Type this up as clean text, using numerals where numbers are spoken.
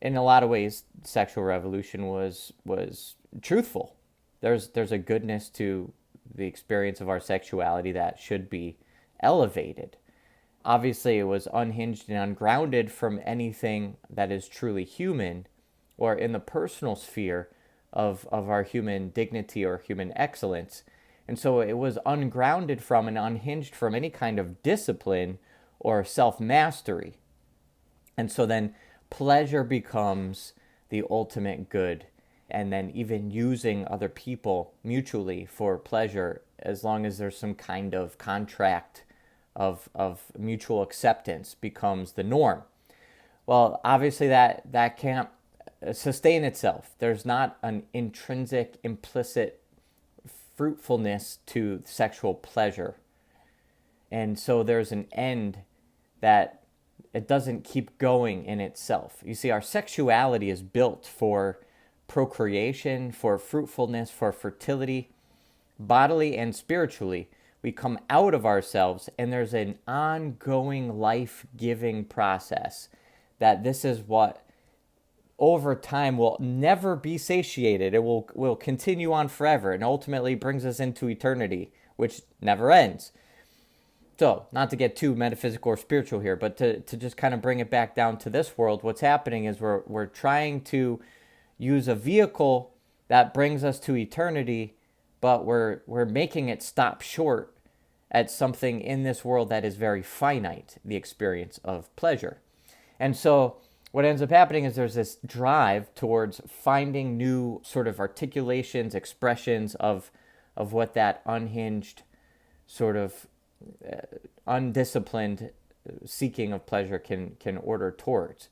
in a lot of ways, sexual revolution was truthful. There's a goodness to the experience of our sexuality that should be elevated. Obviously, it was unhinged and ungrounded from anything that is truly human or in the personal sphere of our human dignity or human excellence. And so it was ungrounded from and unhinged from any kind of discipline or self mastery. And so then pleasure becomes the ultimate good. And then even using other people mutually for pleasure, as long as there's some kind of contract of mutual acceptance, becomes the norm. Well, obviously that can't sustain itself. There's not an intrinsic, implicit fruitfulness to sexual pleasure. And so there's an end that it doesn't keep going in itself. You see, our sexuality is built for procreation, for fruitfulness, for fertility, bodily and spiritually. We come out of ourselves, and there's an ongoing life-giving process that this is what over time will never be satiated. It will continue on forever and ultimately brings us into eternity, which never ends. So, not to get too metaphysical or spiritual here, but to just kind of bring it back down to this world, what's happening is we're trying to use a vehicle that brings us to eternity, but we're making it stop short at something in this world that is very finite, the experience of pleasure. And so what ends up happening is there's this drive towards finding new sort of articulations, expressions of what that unhinged sort of undisciplined seeking of pleasure can order towards.